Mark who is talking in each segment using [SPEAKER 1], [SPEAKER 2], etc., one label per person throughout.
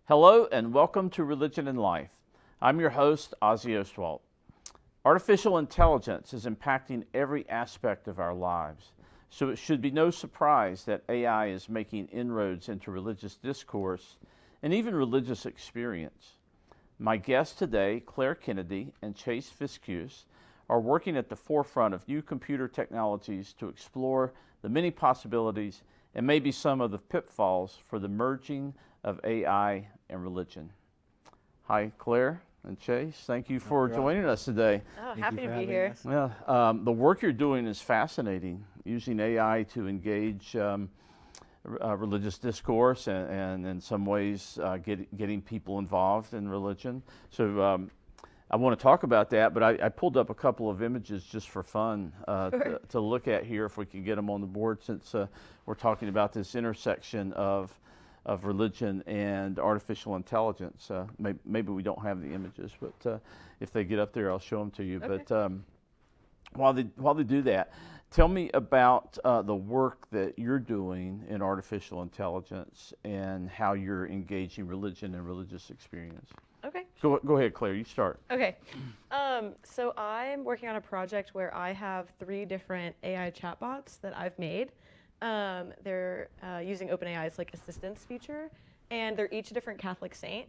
[SPEAKER 1] Hello and welcome to Religion and Life. I'm your host, Ozzie Ostwald. Artificial intelligence is impacting every aspect of our lives, so it should be no surprise that AI is making inroads into religious discourse and even religious experience. My guests today, Claire Kennedy and Chase Fiscus, are working at the forefront of new computer technologies to explore the many possibilities and maybe some of the pitfalls for the merging of AI and religion. Hi, Claire and Chase. Thank you for joining us today.
[SPEAKER 2] Oh, happy to be here.
[SPEAKER 1] Yeah, the work you're doing is fascinating, using AI to engage religious discourse and in some ways getting people involved in religion. So I want to talk about that, but I pulled up a couple of images just for fun to look at here, if we can get them on the board, since we're talking about this intersection of religion and artificial intelligence. Maybe we don't have the images, but if they get up there, I'll show them to you.
[SPEAKER 2] Okay.
[SPEAKER 1] But while they do that, tell me about the work that you're doing in artificial intelligence and how you're engaging religion and religious experience.
[SPEAKER 2] Okay.
[SPEAKER 1] Go ahead, Claire. You start.
[SPEAKER 2] Okay. So I'm working on a project where I have 3 different AI chatbots that I've made. They're using OpenAI's assistance feature, and they're each a different Catholic saint.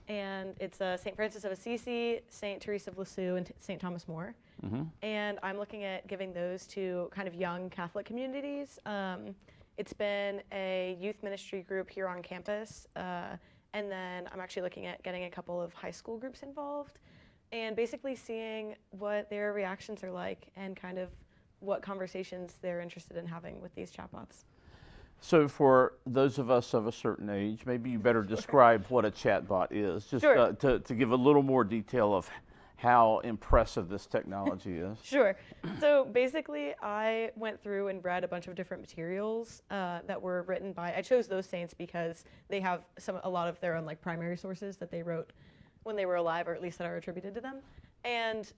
[SPEAKER 2] And it's St. Francis of Assisi, St. Teresa of Lisieux, and St. Thomas More.
[SPEAKER 1] Mm-hmm.
[SPEAKER 2] And I'm looking at giving those to kind of young Catholic communities. It's been a youth ministry group here on campus. And then I'm actually looking at getting a couple of high school groups involved and basically seeing what their reactions are like and kind of what conversations they're interested in having with these chatbots.
[SPEAKER 1] So for those of us of a certain age, maybe you better describe what a chatbot is, just
[SPEAKER 2] Sure.
[SPEAKER 1] to give a little more detail of how impressive this technology is.
[SPEAKER 2] Sure. So basically, I went through and read a bunch of different materials that were written by. I chose those saints because they have a lot of their own primary sources that they wrote when they were alive, or at least that are attributed to them, and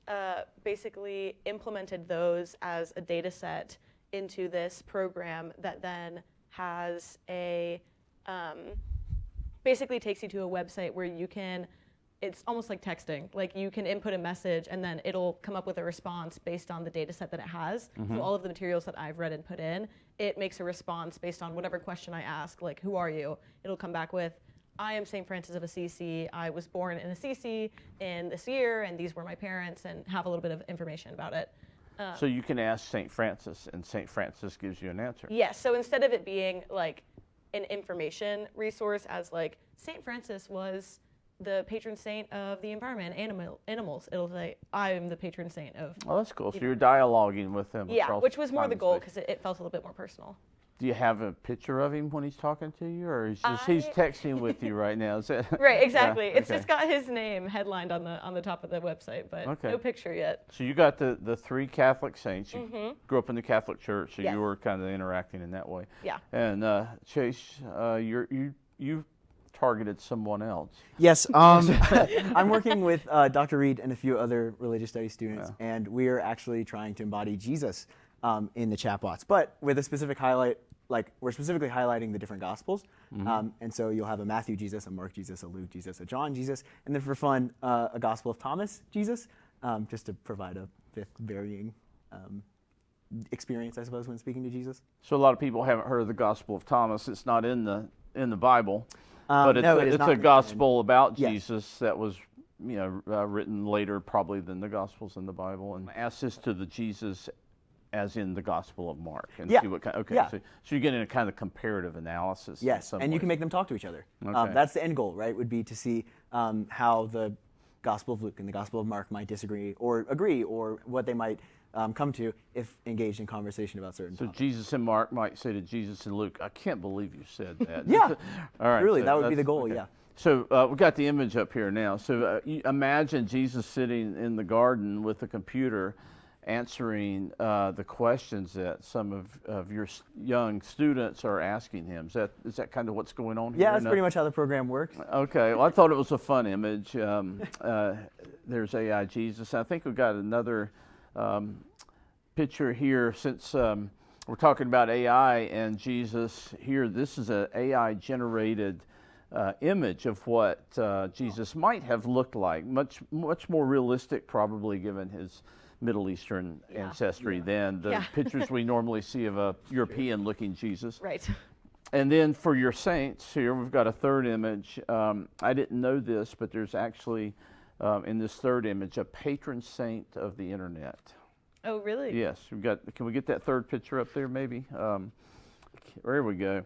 [SPEAKER 2] basically implemented those as a data set into this program that then has basically takes you to a website where you can. It's almost like texting. You can input a message and then it'll come up with a response based on the data set that it has.
[SPEAKER 1] Mm-hmm.
[SPEAKER 2] So all of the materials that I've read and put in, it makes a response based on whatever question I ask, like, who are you? It'll come back with, I am St. Francis of Assisi. I was born in Assisi in this year, and these were my parents, and have a little bit of information about it.
[SPEAKER 1] So you can ask St. Francis, and St. Francis gives you an answer.
[SPEAKER 2] Yes, so instead of it being an information resource as St. Francis was the patron saint of the environment, animals. It'll say, I am the patron saint of.
[SPEAKER 1] Oh, that's cool. So you're dialoguing with him.
[SPEAKER 2] Yeah, which was more the goal because it felt a little bit more personal.
[SPEAKER 1] Do you have a picture of him when he's talking to you, or he's texting with you right now? Is that
[SPEAKER 2] right? Exactly.
[SPEAKER 1] Yeah,
[SPEAKER 2] it's just got his name headlined on the top of the website, but no picture yet.
[SPEAKER 1] So you got the 3 Catholic saints. You
[SPEAKER 2] Mm-hmm.
[SPEAKER 1] grew up in the Catholic Church, so
[SPEAKER 2] Yes.
[SPEAKER 1] you were kind of interacting in that way.
[SPEAKER 2] Yeah.
[SPEAKER 1] And Chase, you targeted someone else.
[SPEAKER 3] Yes, I'm working with Dr. Reed and a few other religious studies students, and we are actually trying to embody Jesus in the chatbots, but with a specific highlight, we're specifically highlighting the different Gospels, and so you'll have a Matthew Jesus, a Mark Jesus, a Luke Jesus, a John Jesus, and then for fun, a Gospel of Thomas Jesus, just to provide a 5th varying experience, I suppose, when speaking to Jesus.
[SPEAKER 1] So a lot of people haven't heard of the Gospel of Thomas. It's not in the Bible. But it's a gospel about Jesus that was, written later probably than the Gospels in the Bible. And ask this to the Jesus as in the Gospel of Mark. And see what kind. Okay, so you're getting a kind of comparative analysis.
[SPEAKER 3] Yes, and you can make them talk to each other.
[SPEAKER 1] Okay.
[SPEAKER 3] That's the end goal, right? Would be to see how the Gospel of Luke and the Gospel of Mark might disagree or agree, or what they might come to if engaged in conversation about certain topics.
[SPEAKER 1] Jesus and Mark might say to Jesus and Luke, I can't believe you said that.
[SPEAKER 3] Yeah.
[SPEAKER 1] All right.
[SPEAKER 3] Really,
[SPEAKER 1] so
[SPEAKER 3] that would be the goal,
[SPEAKER 1] okay.
[SPEAKER 3] yeah.
[SPEAKER 1] So we've got the image up here now. So you imagine Jesus sitting in the garden with a computer answering the questions that some of your young students are asking him. Is that kind of what's going on here?
[SPEAKER 3] Yeah, that's pretty much how the program works.
[SPEAKER 1] Okay, well, I thought it was a fun image. There's AI Jesus. I think we've got another picture here, since we're talking about AI and Jesus here. This is an AI generated image of what Jesus might have looked like, much more realistic, probably, given his Middle Eastern ancestry than the pictures we normally see of a European-looking Jesus.
[SPEAKER 2] Right.
[SPEAKER 1] And then for your saints here, we've got a third image. I didn't know this, but there's actually in this third image a patron saint of the internet.
[SPEAKER 2] Oh, really?
[SPEAKER 1] Yes, we've got. Can we get that third picture up there, maybe? There we go.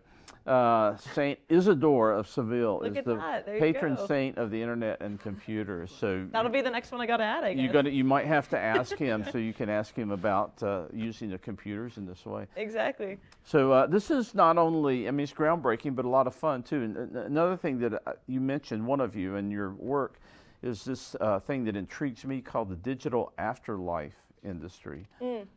[SPEAKER 1] Saint Isidore of Seville
[SPEAKER 2] Look
[SPEAKER 1] is
[SPEAKER 2] at
[SPEAKER 1] the
[SPEAKER 2] that. There you
[SPEAKER 1] patron
[SPEAKER 2] go.
[SPEAKER 1] saint of the internet and computers. So
[SPEAKER 2] That'll be the next one I got to add, I guess.
[SPEAKER 1] you might have to ask him, so you can ask him about using the computers in this way.
[SPEAKER 2] Exactly.
[SPEAKER 1] So this is not only, I mean, it's groundbreaking, but a lot of fun too. And another thing that you mentioned, one of you in your work, is this thing that intrigues me called the digital afterlife industry. Can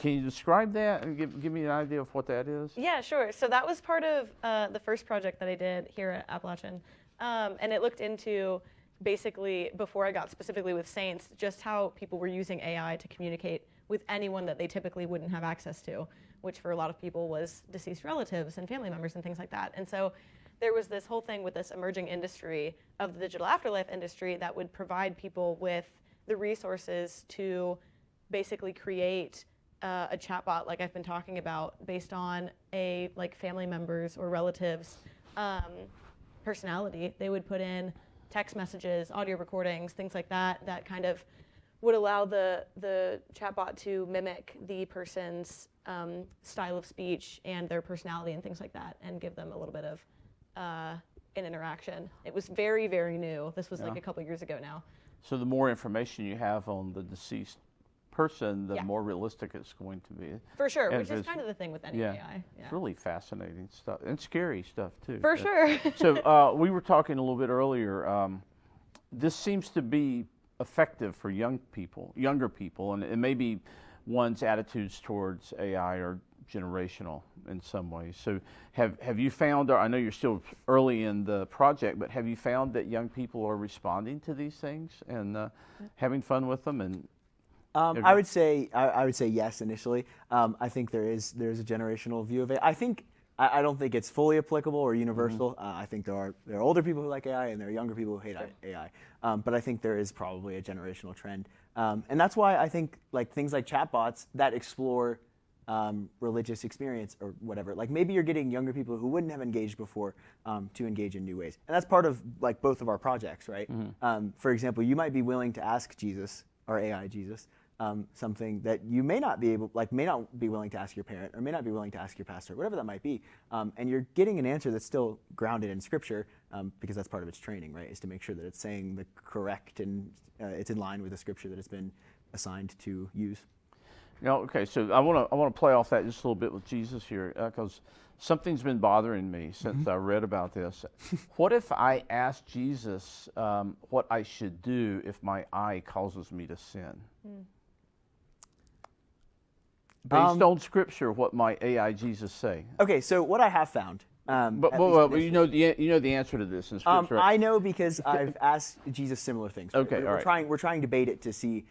[SPEAKER 1] you describe that and give me an idea of what that is?
[SPEAKER 2] Yeah, sure. So that was part of the first project that I did here at Appalachian. And it looked into, basically, before I got specifically with Saints, just how people were using AI to communicate with anyone that they typically wouldn't have access to, which for a lot of people was deceased relatives and family members and things like that. And so there was this whole thing with this emerging industry of the digital afterlife industry that would provide people with the resources to basically create a chatbot like I've been talking about based on a family members or relatives personality. They would put in text messages, audio recordings, things like that, that kind of would allow the chatbot to mimic the person's style of speech and their personality and things like that, and give them a little bit of an interaction. It was very, very new. This was like a couple years ago now.
[SPEAKER 1] So the more information you have on the deceased person, the more realistic it's going to be.
[SPEAKER 2] For sure,
[SPEAKER 1] And
[SPEAKER 2] which is kind of the thing with any AI. Yeah.
[SPEAKER 1] It's really fascinating stuff and scary stuff too.
[SPEAKER 2] For sure.
[SPEAKER 1] So we were talking a little bit earlier. This seems to be effective for younger people, and maybe one's attitudes towards AI are generational in some ways. So have you found, or I know you're still early in the project, but have you found that young people are responding to these things and having fun with them? And
[SPEAKER 3] I would say yes initially. I think there's a generational view of it. I don't think it's fully applicable or universal. I think there are older people who like AI and there are younger people who hate AI. But I think there is probably a generational trend, and that's why I think things like chatbots that explore religious experience or whatever. Like maybe you're getting younger people who wouldn't have engaged before to engage in new ways, and that's part of both of our projects, right? For example, you might be willing to ask Jesus or AI Jesus something that you may not be willing to ask your parent or may not be willing to ask your pastor, whatever that might be, and you're getting an answer that's still grounded in Scripture because that's part of its training, right? Is to make sure that it's saying the correct and it's in line with the Scripture that it's been assigned to use.
[SPEAKER 1] Okay, so I want to play off that just a little bit with Jesus here, because something's been bothering me since I read about this. What if I ask Jesus what I should do if my eye causes me to sin? Based on Scripture, what might AI Jesus say?
[SPEAKER 3] Okay, so what I have found.
[SPEAKER 1] But you know the answer to this in Scripture.
[SPEAKER 3] I know because I've asked Jesus similar things.
[SPEAKER 1] Okay,
[SPEAKER 3] we're
[SPEAKER 1] all right.
[SPEAKER 3] We're trying to bait it to see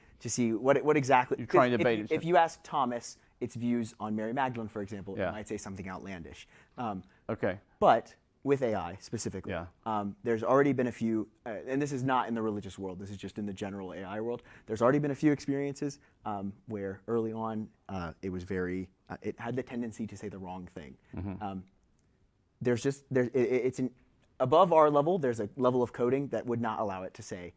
[SPEAKER 3] what exactly.
[SPEAKER 1] You're trying to bait it.
[SPEAKER 3] If you ask Thomas its views on Mary Magdalene, for example,
[SPEAKER 1] Yeah.
[SPEAKER 3] it might say something outlandish.
[SPEAKER 1] Okay.
[SPEAKER 3] But with AI specifically,
[SPEAKER 1] Yeah.
[SPEAKER 3] there's already been a few, and this is not in the religious world. This is just in the general AI world. There's already been a few experiences where early on it had the tendency to say the wrong thing. It's above our level. There's a level of coding that would not allow it to say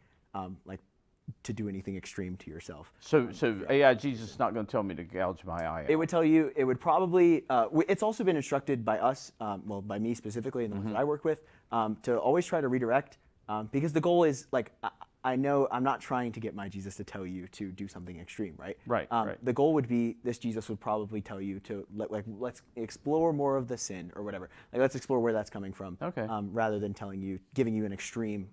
[SPEAKER 3] to do anything extreme to yourself.
[SPEAKER 1] So AI Jesus is not going to tell me to gouge my eye out.
[SPEAKER 3] It would tell you. It would probably. It's also been instructed by us, by me specifically, and the ones that I work with, to always try to redirect, because the goal is I know I'm not trying to get my Jesus to tell you to do something extreme, right?
[SPEAKER 1] Right.
[SPEAKER 3] The goal would be this Jesus would probably tell you to let's explore more of the sin or whatever. Let's explore where that's coming from.
[SPEAKER 1] Okay.
[SPEAKER 3] Rather than giving you an extreme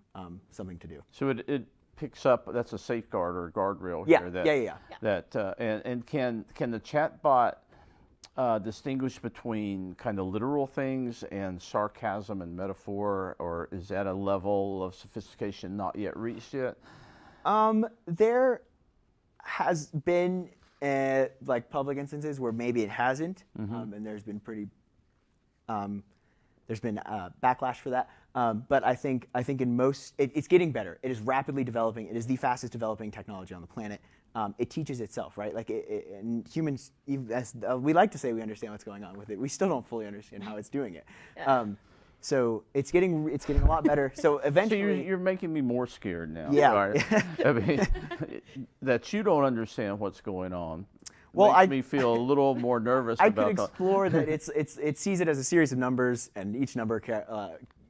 [SPEAKER 3] something to do.
[SPEAKER 1] So it picks up. That's a safeguard or a guardrail
[SPEAKER 3] Yeah.
[SPEAKER 1] here. And can the chatbot distinguish between kind of literal things and sarcasm and metaphor, or is that a level of sophistication not yet reached yet?
[SPEAKER 3] There has been public instances where maybe it hasn't, and there's been pretty there's been backlash for that. But I think in most, it's getting better. It is rapidly developing. It is the fastest developing technology on the planet. It teaches itself, right? Like and humans, we like to say we understand what's going on with it. We still don't fully understand how it's doing it.
[SPEAKER 2] Yeah.
[SPEAKER 3] So it's getting a lot better. So eventually,
[SPEAKER 1] So you're making me more scared now.
[SPEAKER 3] Yeah.
[SPEAKER 1] Right? I mean, that you don't understand what's going on.
[SPEAKER 3] Well,
[SPEAKER 1] makes me feel a little more nervous
[SPEAKER 3] I
[SPEAKER 1] about
[SPEAKER 3] could explore that it sees it as a series of numbers, and each number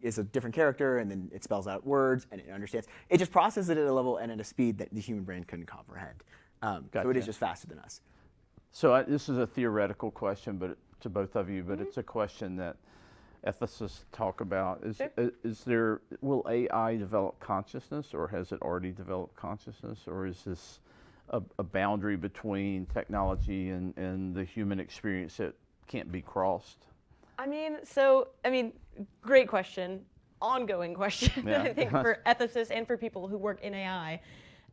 [SPEAKER 3] is a different character, and then it spells out words, and it understands. It just processes it at a level and at a speed that the human brain couldn't comprehend. So it
[SPEAKER 1] Gotcha.
[SPEAKER 3] is just faster than us.
[SPEAKER 1] So this is a theoretical question, but to both of you, but it's a question that ethicists talk about. Will AI develop consciousness, or has it already developed consciousness, or is this a boundary between technology and the human experience that can't be crossed?
[SPEAKER 2] I mean, great question, ongoing question,
[SPEAKER 1] Yeah.
[SPEAKER 2] I think, for ethicists and for people who work in AI.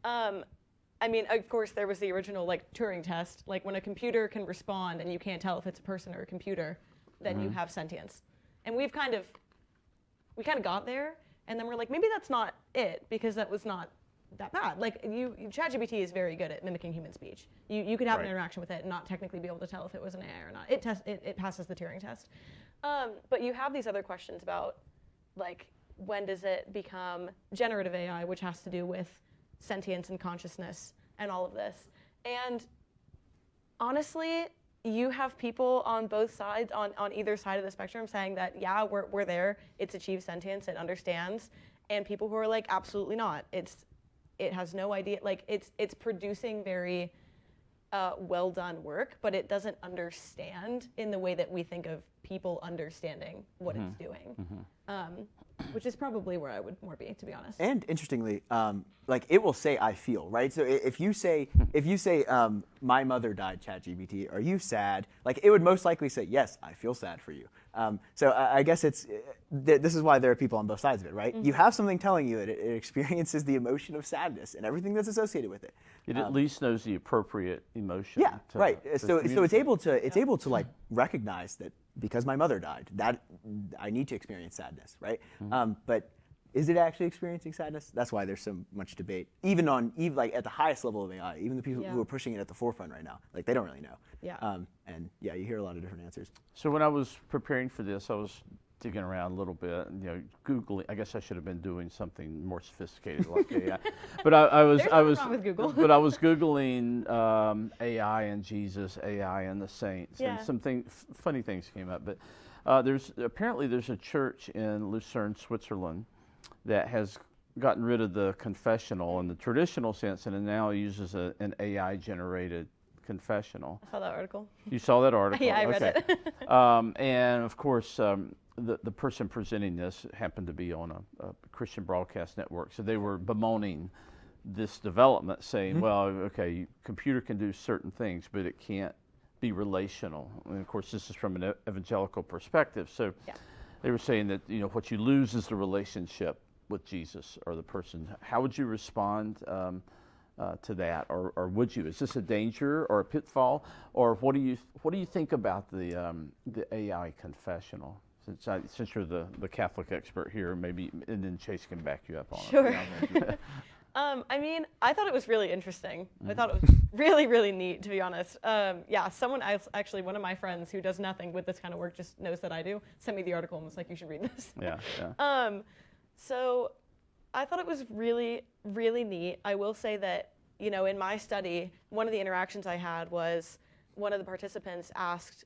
[SPEAKER 2] I mean, of course, there was the original Turing test, like when a computer can respond and you can't tell if it's a person or a computer, then you have sentience. And we kind of got there, and then we're like, maybe that's not it, because that was not that bad. Like ChatGPT is very good at mimicking human speech. You could have an interaction with it and not technically be able to tell if it was an AI or not. It passes the Turing test. But you have these other questions about, like, when does it become generative AI, which has to do with sentience and consciousness and all of this. And honestly, you have people on both sides, on either side of the spectrum, saying that, yeah, we're there, it's achieved sentience, it understands, and people who are like, absolutely not. It has no idea, like it's producing very well done work, but it doesn't understand in the way that we think of people understanding what it's doing. Which is probably where I would more be, to be honest.
[SPEAKER 3] And interestingly, like it will say "I feel," right? So if you say "My mother died," ChatGPT, are you sad? Like it would most likely say, "Yes, I feel sad for you." So I guess this is why there are people on both sides of it, right? You have something telling you that it experiences the emotion of sadness and everything that's associated with it.
[SPEAKER 1] It at least knows the appropriate emotion.
[SPEAKER 3] Yeah, right. So it's
[SPEAKER 1] communicate.
[SPEAKER 3] able to like recognize that because my mother died, that I need to experience sadness, right? But is it actually experiencing sadness? That's why there's so much debate, even like at the highest level of AI. Even the people who are pushing it at the forefront right now, like they don't really know.
[SPEAKER 2] Yeah.
[SPEAKER 3] And yeah, you hear a lot of different answers.
[SPEAKER 1] So when I was preparing for this, I was digging around a little bit, and, Googling. I guess I should have been doing something more sophisticated like AI. But I was
[SPEAKER 2] wrong with Google.
[SPEAKER 1] But I was Googling AI and Jesus, AI and the saints,
[SPEAKER 2] Yeah.
[SPEAKER 1] and some funny things came up. But there's a church in Lucerne, Switzerland, that has gotten rid of the confessional in the traditional sense, and it now uses an AI-generated confessional.
[SPEAKER 2] I saw that article.
[SPEAKER 1] You saw that article?
[SPEAKER 2] Yeah, I read it.
[SPEAKER 1] And of course, the person presenting this happened to be on a Christian broadcast network, so they were bemoaning this development, saying, well, okay, computer can do certain things, but it can't be relational. And of course, this is from an evangelical perspective. So they were saying that what you lose is the relationship with Jesus or the person. How would you respond to that, or would you? Is this a danger or a pitfall, or what do you think about the AI confessional? Since you're the Catholic expert here, maybe, and then Chase can back you up on it.
[SPEAKER 2] Sure. I mean, I thought it was really interesting. I thought it was really, really neat, to be honest. Someone else, actually, one of my friends who does nothing with this kind of work, just knows that I do, sent me the article and was like, you should read this.
[SPEAKER 1] Yeah.
[SPEAKER 2] So I thought it was really, really neat. I will say that, in my study, one of the interactions I had was one of the participants asked,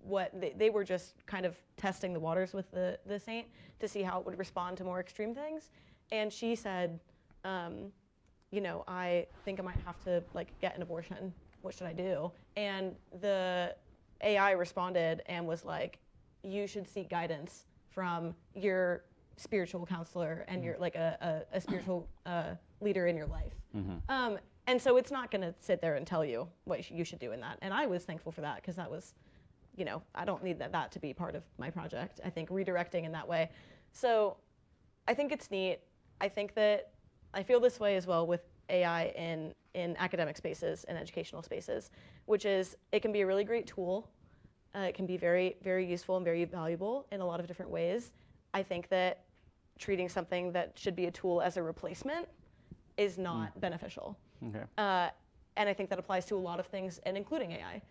[SPEAKER 2] what they were just kind of testing the waters with the saint to see how it would respond to more extreme things. And she said, I think I might have to get an abortion. What should I do? And the AI responded and was like, you should seek guidance from your spiritual counselor and your a spiritual leader in your life. And so it's not going to sit there and tell you what you should do in that. And I was thankful for that, because that was, I don't need that to be part of my project. I think redirecting in that way. So I think it's neat. I think that I feel this way as well with AI in academic spaces and educational spaces, which is it can be a really great tool, It can be very, very useful and very valuable in a lot of different ways. I think that treating something that should be a tool as a replacement is not beneficial.
[SPEAKER 1] Okay.
[SPEAKER 2] And I think that applies to a lot of things, and including AI.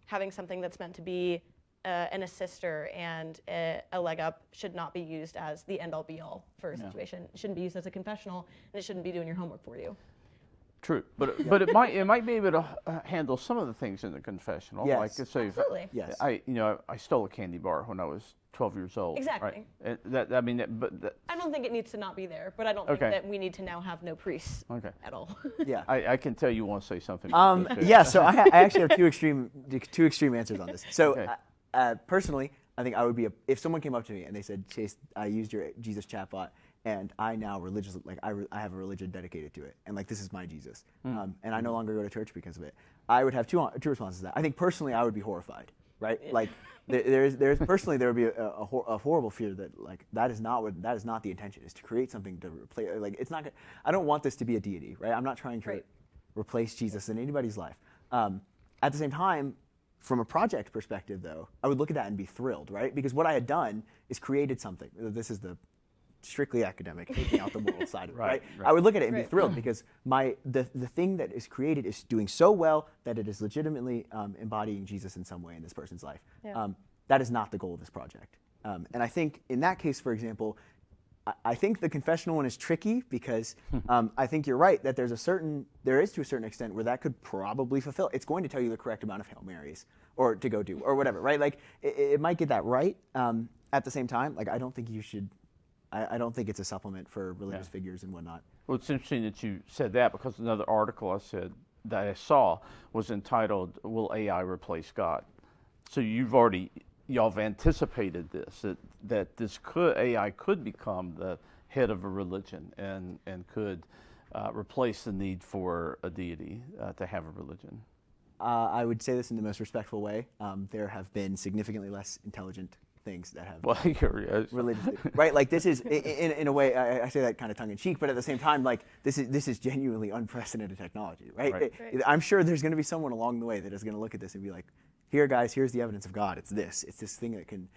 [SPEAKER 2] Having something that's meant to be an assister and a leg up should not be used as the end all be all for a situation. It shouldn't be used as a confessional, and it shouldn't be doing your homework for you.
[SPEAKER 1] True, but it might be able to handle some of the things in the confessional.
[SPEAKER 3] Yes.
[SPEAKER 1] Like say,
[SPEAKER 2] Absolutely.
[SPEAKER 3] Yes.
[SPEAKER 1] I stole a candy bar when I was 12 years old.
[SPEAKER 2] Exactly.
[SPEAKER 1] Right? That,
[SPEAKER 2] I don't think it needs to not be there, but I don't think that we need to now have no priests at all.
[SPEAKER 3] Yeah.
[SPEAKER 1] I can tell you want to say something.
[SPEAKER 3] Yeah. So I actually have two extreme answers on this. So
[SPEAKER 1] Okay.
[SPEAKER 3] personally, I think I would be if someone came up to me and they said, Chase, I used your Jesus chatbot, and I now religiously, like I have a religion dedicated to it, and like this is my Jesus, and I no longer go to church because of it. I would have two responses to that. I think personally, I would be horrified, right? Like there's personally there would be a horrible fear that like that is not the intention, is to create something to replace. Like it's not. I don't want this to be a deity, right? I'm not trying to replace Jesus in anybody's life. At the same time, from a project perspective, though, I would look at that and be thrilled, right? Because what I had done is created something. This is the strictly academic, taking out the moral side of it, right? I would look at it and be thrilled because the thing that is created is doing so well that it is legitimately embodying Jesus in some way in this person's life.
[SPEAKER 2] Yeah.
[SPEAKER 3] That is not the goal of this project. And I think in that case, for example, I think the confessional one is tricky because I think you're right that there is to a certain extent where that could probably fulfill. It's going to tell you the correct amount of Hail Marys or to go do or whatever, right? Like it might get that right. At the same time, like I don't think you should. I don't think it's a supplement for religious figures and whatnot.
[SPEAKER 1] Well, it's interesting that you said that because another article that I saw was entitled, "Will AI Replace God?" So y'all have anticipated this, that AI could become the head of a religion and could replace the need for a deity to have a religion.
[SPEAKER 3] I would say this in the most respectful way. There have been significantly less intelligent things that have religious, right? Like this is, in a way, I say that kind of tongue in cheek, but at the same time, like this is genuinely unprecedented technology, right? I'm sure there's going to be someone along the way that is going to look at this and be like, here, guys, here's the evidence of God. It's this thing that can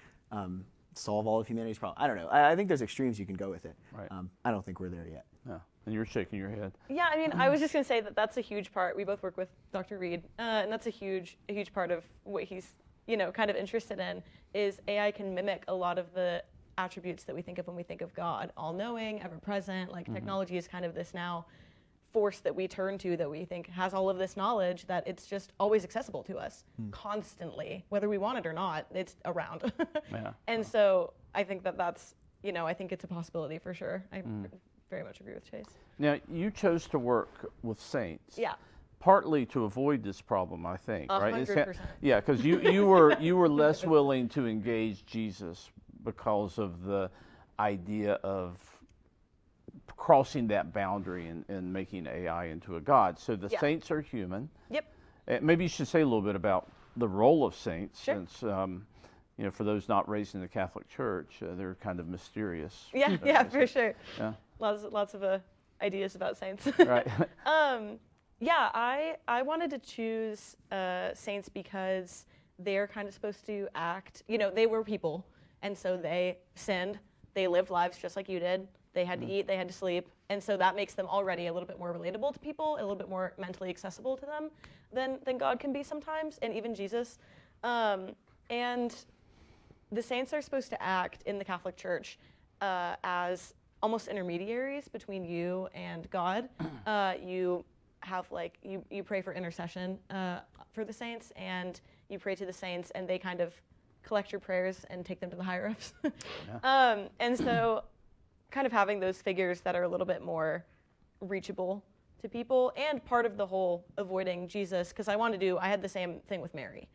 [SPEAKER 3] solve all of humanity's problems. I don't know. I think there's extremes you can go with it.
[SPEAKER 1] Right.
[SPEAKER 3] I don't think we're there yet.
[SPEAKER 1] Yeah. And you're shaking your head.
[SPEAKER 2] Yeah, I mean, I was just going to say that that's a huge part. We both work with Dr. Reed, and that's a huge part of what he's, kind of interested in, is AI can mimic a lot of the attributes that we think of when we think of God. All-knowing, ever-present, like technology is kind of this now force that we turn to that we think has all of this knowledge, that it's just always accessible to us constantly, whether we want it or not, it's around. And so I think that's, I think it's a possibility for sure. I very much agree with Chase.
[SPEAKER 1] Now, you chose to work with saints.
[SPEAKER 2] Yeah.
[SPEAKER 1] Partly to avoid this problem, I think, right?
[SPEAKER 2] 100%.
[SPEAKER 1] Yeah, because you were less willing to engage Jesus because of the idea of crossing that boundary and making AI into a god. So the saints are human.
[SPEAKER 2] Yep.
[SPEAKER 1] Maybe you should say a little bit about the role of saints,
[SPEAKER 2] Sure.
[SPEAKER 1] since for those not raised in the Catholic Church, they're kind of mysterious.
[SPEAKER 2] Yeah, for sure.
[SPEAKER 1] Yeah.
[SPEAKER 2] Lots of ideas about saints.
[SPEAKER 1] Right.
[SPEAKER 2] Yeah, I wanted to choose saints because they're kind of supposed to act, they were people, and so they sinned. They lived lives just like you did. They had to eat, they had to sleep, and so that makes them already a little bit more relatable to people, a little bit more mentally accessible to them than God can be sometimes, and even Jesus. And the saints are supposed to act in the Catholic Church as almost intermediaries between you and God. You have you pray for intercession for the saints, and you pray to the saints, and they kind of collect your prayers and take them to the higher ups. And so kind of having those figures that are a little bit more reachable to people, and part of the whole avoiding Jesus, because I had the same thing with Mary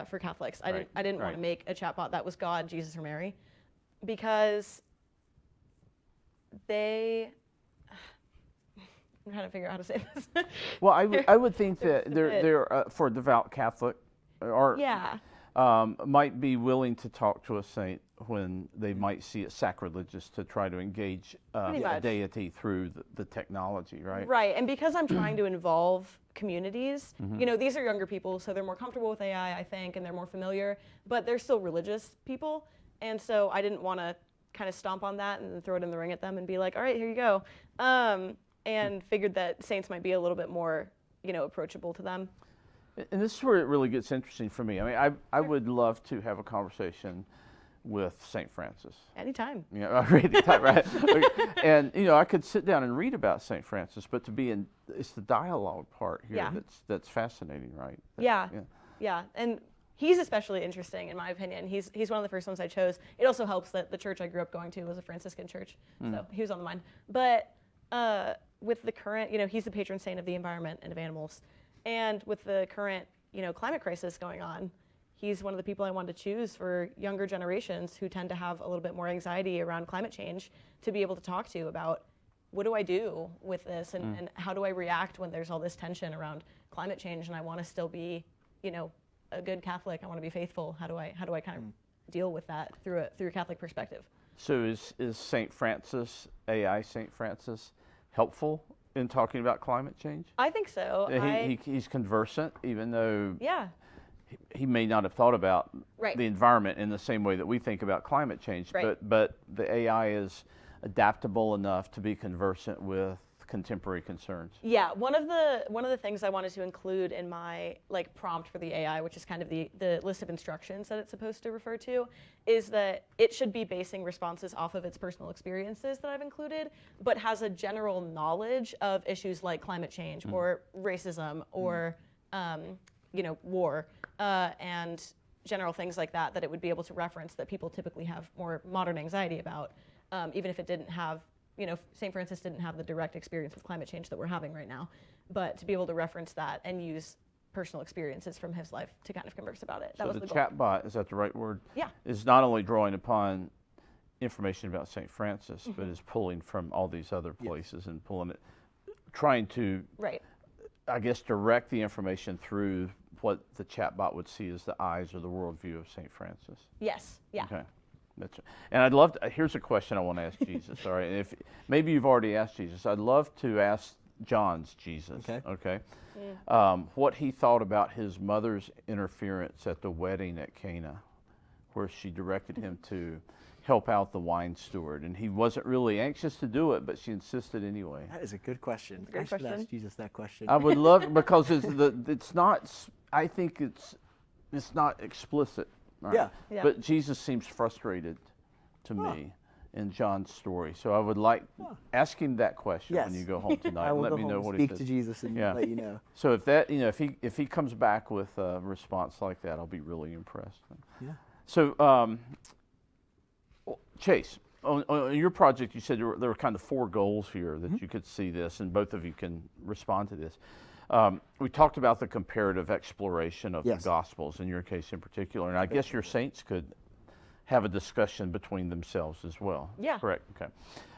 [SPEAKER 2] for Catholics. I didn't want to make a chatbot that was God, Jesus, or Mary, because I'm trying to figure out how to say this.
[SPEAKER 1] Well, I would think that they're for a devout Catholic, or might be willing to talk to a saint when they might see it sacrilegious to try to engage
[SPEAKER 2] Pretty
[SPEAKER 1] a
[SPEAKER 2] much.
[SPEAKER 1] deity through the technology, right?
[SPEAKER 2] Right, and because I'm trying to involve communities, these are younger people, so they're more comfortable with AI, I think, and they're more familiar, but they're still religious people, and so I didn't want to kind of stomp on that and throw it in the ring at them and be like, all right, here you go, and figured that saints might be a little bit more, approachable to them.
[SPEAKER 1] And this is where it really gets interesting for me. I mean, I would love to have a conversation with St. Francis.
[SPEAKER 2] Anytime.
[SPEAKER 1] Right? And I could sit down and read about St. Francis, but it's the dialogue part here
[SPEAKER 2] Yeah.
[SPEAKER 1] that's fascinating, right?
[SPEAKER 2] Yeah, and he's especially interesting in my opinion. He's one of the first ones I chose. It also helps that the church I grew up going to was a Franciscan church, so he was on the mind. But with the current, he's the patron saint of the environment and of animals, and with the current, climate crisis going on, he's one of the people I wanted to choose for younger generations who tend to have a little bit more anxiety around climate change to be able to talk to about what do I do with this and how do I react when there's all this tension around climate change and I want to still be, a good Catholic. I want to be faithful. How do I kind of deal with that through a Catholic perspective?
[SPEAKER 1] So is St. Francis, AI St. Francis, helpful in talking about climate change?
[SPEAKER 2] I think so.
[SPEAKER 1] He's conversant, even though
[SPEAKER 2] Yeah.
[SPEAKER 1] he may not have thought about
[SPEAKER 2] Right.
[SPEAKER 1] the environment in the same way that we think about climate change.
[SPEAKER 2] Right.
[SPEAKER 1] But the AI is adaptable enough to be conversant with contemporary concerns.
[SPEAKER 2] Yeah, one of the things I wanted to include in my prompt for the AI, which is kind of the list of instructions that it's supposed to refer to, is that it should be basing responses off of its personal experiences that I've included, but has a general knowledge of issues like climate change or racism or war and general things like that it would be able to reference that people typically have more modern anxiety about, even if it didn't have. St. Francis didn't have the direct experience with climate change that we're having right now, but to be able to reference that and use personal experiences from his life to kind of converse about it. That
[SPEAKER 1] So
[SPEAKER 2] was
[SPEAKER 1] the
[SPEAKER 2] goal.
[SPEAKER 1] chatbot, is that the right word?
[SPEAKER 2] Yeah.
[SPEAKER 1] Is not only drawing upon information about St. Francis, but is pulling from all these other places and pulling it, trying to,
[SPEAKER 2] Right.
[SPEAKER 1] I guess, direct the information through what the chatbot would see as the eyes or the worldview of St. Francis.
[SPEAKER 2] Yes. Yeah.
[SPEAKER 1] Okay. And I'd love to, here's a question I want to ask Jesus, all right? And if maybe you've already asked Jesus, I'd love to ask John's Jesus, okay? What he thought about his mother's interference at the wedding at Cana, where she directed him to help out the wine steward. And he wasn't really anxious to do it, but she insisted anyway.
[SPEAKER 3] That is a good question.
[SPEAKER 2] Great
[SPEAKER 3] I should
[SPEAKER 2] question.
[SPEAKER 3] ask Jesus that question.
[SPEAKER 1] I would love, because it's not, I think it's not explicit. Right?
[SPEAKER 2] Yeah.
[SPEAKER 1] But Jesus seems frustrated to me in John's story. So I would like, ask him that question when you go home tonight.
[SPEAKER 3] I will
[SPEAKER 1] and let
[SPEAKER 3] go
[SPEAKER 1] me
[SPEAKER 3] home
[SPEAKER 1] know
[SPEAKER 3] and
[SPEAKER 1] what
[SPEAKER 3] speak
[SPEAKER 1] he
[SPEAKER 3] to
[SPEAKER 1] says.
[SPEAKER 3] Jesus and let you know.
[SPEAKER 1] So if that, if he comes back with a response like that, I'll be really impressed.
[SPEAKER 3] Yeah.
[SPEAKER 1] So Chase, on your project, you said there were kind of 4 goals here that you could see this, and both of you can respond to this. We talked about the comparative exploration of the Gospels, in your case in particular, and I guess your saints could have a discussion between themselves as well.
[SPEAKER 2] Yeah.
[SPEAKER 1] Correct. Okay.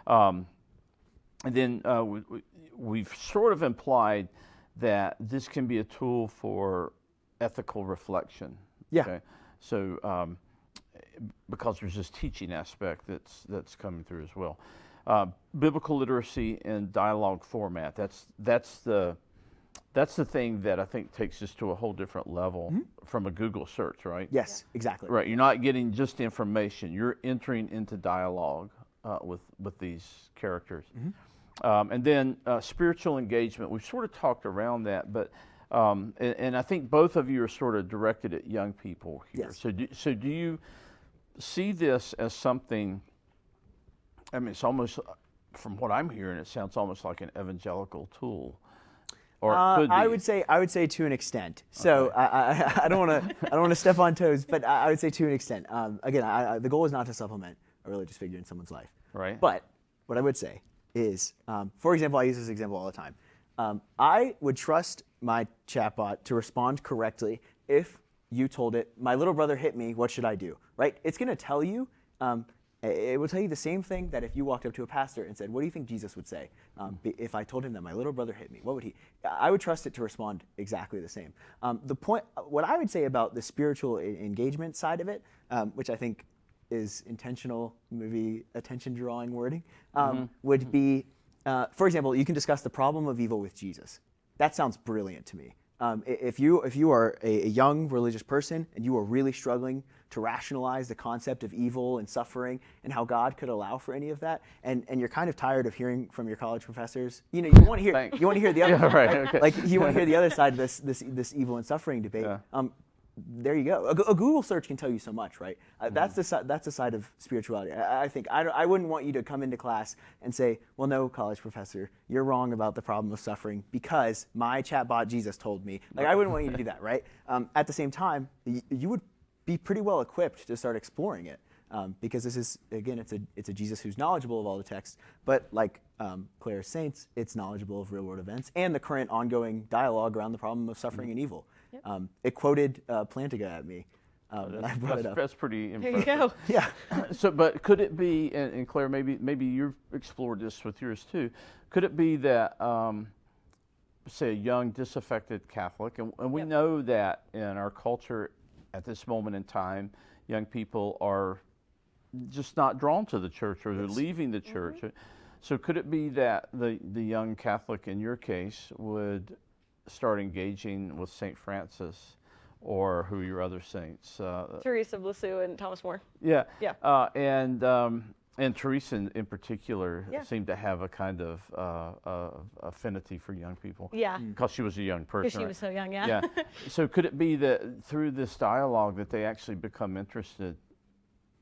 [SPEAKER 1] And then we've sort of implied that this can be a tool for ethical reflection.
[SPEAKER 3] Yeah.
[SPEAKER 1] Okay? So because there's this teaching aspect that's coming through as well. Biblical literacy and dialogue format. That's the thing that I think takes us to a whole different level from a Google search, right?
[SPEAKER 3] Yes, exactly.
[SPEAKER 1] Right. You're not getting just information. You're entering into dialogue with these characters. And then spiritual engagement. We've sort of talked around that, but and I think both of you are sort of directed at young people here.
[SPEAKER 3] Yes.
[SPEAKER 1] So do you see this as something? I mean, it's almost, from what I'm hearing, it sounds almost like an evangelical tool. Or it could be.
[SPEAKER 3] I would say to an extent. So I don't want to step on toes, but I would say to an extent. Again, the goal is not to supplement a religious figure in someone's life.
[SPEAKER 1] Right.
[SPEAKER 3] But what I would say is, for example, I use this example all the time. I would trust my chatbot to respond correctly if you told it, "My little brother hit me. What should I do?" Right? It's going to tell you. It will tell you the same thing that if you walked up to a pastor and said, "What do you think Jesus would say if I told him that my little brother hit me? What would he?" I would trust it to respond exactly the same. What I would say about the spiritual engagement side of it, which I think is intentional, maybe attention-drawing wording, would be, for example, you can discuss the problem of evil with Jesus. That sounds brilliant to me. If you are a young religious person and you are really struggling to rationalize the concept of evil and suffering and how God could allow for any of that, and you're kind of tired of hearing from your college professors, you want to hear the other
[SPEAKER 1] Yeah,
[SPEAKER 3] side,
[SPEAKER 1] right,
[SPEAKER 3] right?
[SPEAKER 1] okay.
[SPEAKER 3] Like you want to hear the other side of this evil and suffering debate.
[SPEAKER 1] Yeah.
[SPEAKER 3] There you go. A Google search can tell you so much, right? That's the side of spirituality. I think I wouldn't want you to come into class and say, "Well, no, college professor, you're wrong about the problem of suffering because my chatbot Jesus told me." Like I wouldn't want you to do that, right? At the same time, you would be pretty well equipped to start exploring it because this is again, it's a Jesus who's knowledgeable of all the texts, but like Claire's Saints, it's knowledgeable of real world events and the current ongoing dialogue around the problem of suffering and evil.
[SPEAKER 2] Yep.
[SPEAKER 3] It quoted Plantinga at me. And I brought it up.
[SPEAKER 1] That's pretty
[SPEAKER 2] There
[SPEAKER 1] impressive.
[SPEAKER 2] you go.
[SPEAKER 3] Yeah.
[SPEAKER 1] So, but could it be, and Claire, maybe you've explored this with yours too, could it be that, say, a young disaffected Catholic, and we
[SPEAKER 2] Yep.
[SPEAKER 1] know that in our culture at this moment in time, young people are just not drawn to the church or they're leaving the church. So could it be that the young Catholic in your case would start engaging with St. Francis or who are your other saints?
[SPEAKER 2] Teresa of Lisieux and Thomas More.
[SPEAKER 1] Yeah.
[SPEAKER 2] Yeah.
[SPEAKER 1] And Teresa in particular
[SPEAKER 2] Yeah.
[SPEAKER 1] seemed to have a kind of affinity for young people.
[SPEAKER 2] Yeah.
[SPEAKER 1] Because she was a young person.
[SPEAKER 2] Because she
[SPEAKER 1] right?
[SPEAKER 2] was so young, yeah.
[SPEAKER 1] Yeah. So could it be that through this dialogue that they actually become interested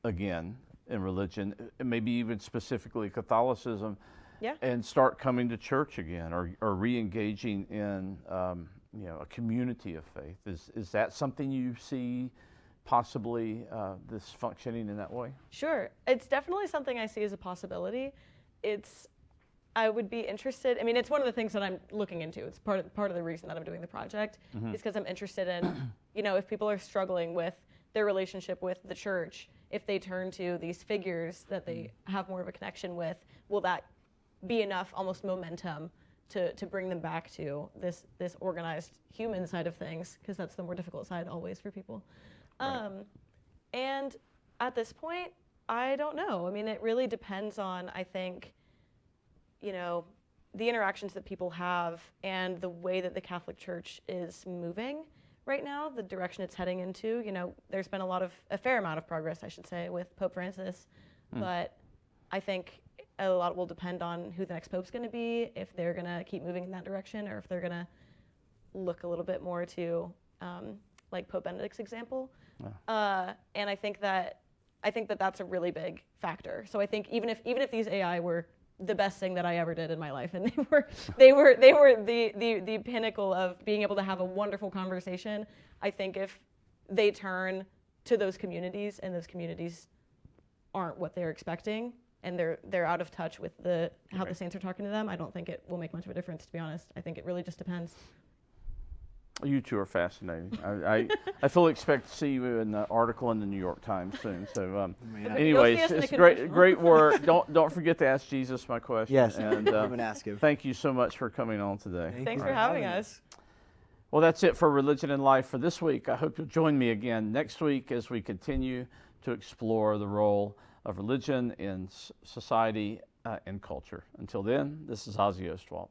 [SPEAKER 1] again in religion, and maybe even specifically Catholicism,
[SPEAKER 2] Yeah.
[SPEAKER 1] and start coming to church again or re-engaging in a community of faith? Is that something you see possibly this functioning in that way?
[SPEAKER 2] Sure. It's definitely something I see as a possibility. I would be interested. I mean, it's one of the things that I'm looking into. It's part of the reason that I'm doing the project is because I'm interested in, if people are struggling with their relationship with the church, if they turn to these figures that they have more of a connection with, will that be enough almost momentum to bring them back to this organized human side of things, because that's the more difficult side always for people.
[SPEAKER 1] Right.
[SPEAKER 2] And at this point, I don't know. I mean, it really depends on, I think, the interactions that people have and the way that the Catholic Church is moving right now, the direction it's heading into. There's been a fair amount of progress, I should say, with Pope Francis, but I think a lot will depend on who the next pope's going to be, if they're going to keep moving in that direction, or if they're going to look a little bit more to like Pope Benedict's example. And I think that that's a really big factor. So I think even if these AI were the best thing that I ever did in my life, and they were the pinnacle of being able to have a wonderful conversation, I think if they turn to those communities and those communities aren't what they're expecting, and they're out of touch with how the saints are talking to them, I don't think it will make much of a difference, to be honest. I think it really just depends.
[SPEAKER 1] You two are fascinating. I fully expect to see you in the article in the New York Times soon. So, anyways,
[SPEAKER 2] us in the
[SPEAKER 1] it's
[SPEAKER 2] confessional.
[SPEAKER 1] great work. Don't forget to ask Jesus my question.
[SPEAKER 3] Yes.
[SPEAKER 1] And
[SPEAKER 3] I'm gonna ask him.
[SPEAKER 1] thank you so much for coming on today.
[SPEAKER 2] Thanks for having us.
[SPEAKER 1] Well, that's it for Religion and Life for this week. I hope you'll join me again next week as we continue to explore the role of religion in society and culture. Until then, this is Ozzy Ostwald.